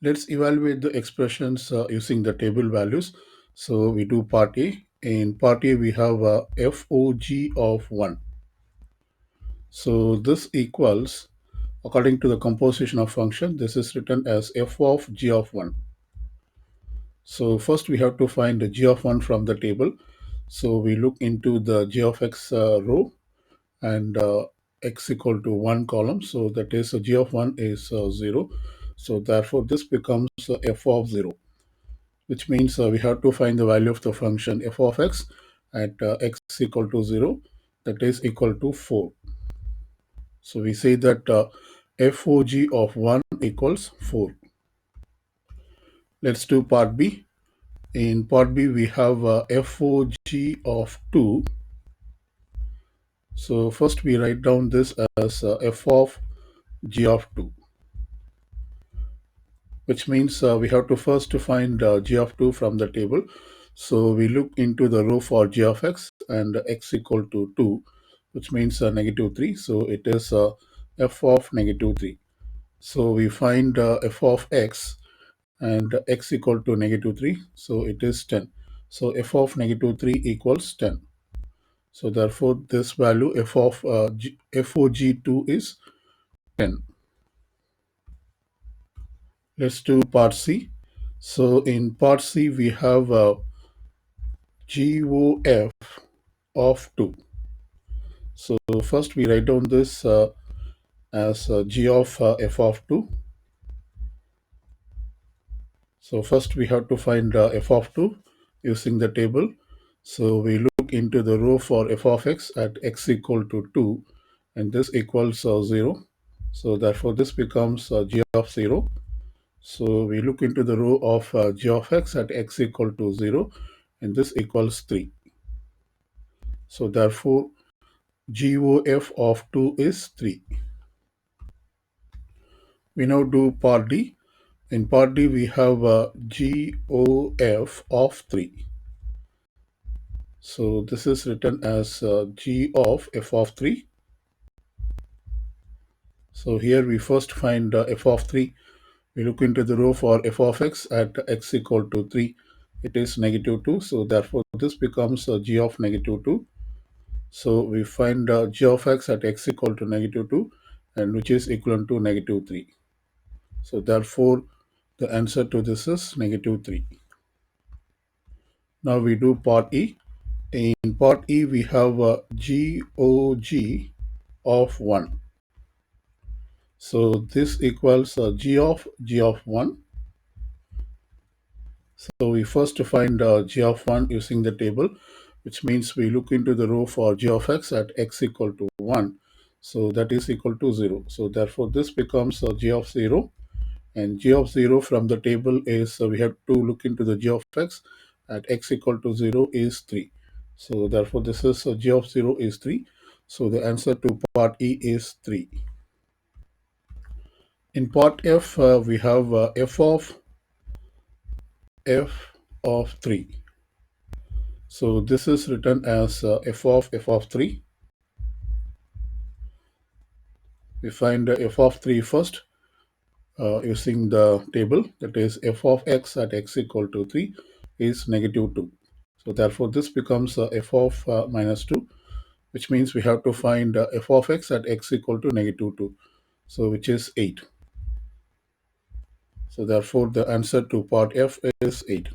Let's evaluate the expressions using the table values. So we do part A. In part A, we have FOG of 1. So this equals, according to the composition of function, this is written as f of g of 1. So first we have to find the g of 1 from the table. So we look into the g of x row and x equal to 1 column. So that is g of 1 is 0. So therefore this becomes f of 0, which means we have to find the value of the function f of x at x equal to 0, that is equal to 4. So we say that FOG of 1 equals 4. Let's do part B. In part B, we have FOG of 2. So first we write down this as f of g of 2, which means we have to first to find g of 2 from the table. So we look into the row for g of x and x equal to 2, which means negative 3. So it is f of negative 3. So we find f of x and x equal to negative 3. So it is 10. So f of negative 3 equals 10. So therefore this value f of FOG2 is 10. Let's do part C. So in part C we have GOF of 2. So first we write down this as g of f of 2. So first we have to find f of 2 using the table. So we look into the row for f of x at x equal to 2, and this equals 0. So therefore this becomes g of 0. So we look into the row of g of x at x equal to 0, and this equals 3. So therefore GOF of 2 is 3. We now do part D. In part D we have GOF of 3. So this is written as g of f of 3. So here we first find f of 3. We look into the row for f of x at x equal to 3. It is negative 2. So therefore this becomes g of negative 2. So we find g of x at x equal to negative 2, and which is equivalent to negative 3. So therefore the answer to this is negative 3. Now we do part E. In part E we have GOG of 1. So this equals g of 1. So we first find g of 1 using the table, which means we look into the row for g of x at x equal to 1. So that is equal to 0. So therefore this becomes g of 0, and g of 0 from the table is we have to look into the g of x at x equal to 0 is 3. So therefore this is g of 0 is 3. So the answer to part E is 3. In part F we have f of 3. So this is written as f of 3. We find f of 3 first using the table, that is f of x at x equal to 3 is negative 2. So therefore this becomes f of minus 2, which means we have to find f of x at x equal to negative 2, so which is 8. So therefore the answer to part F is 8.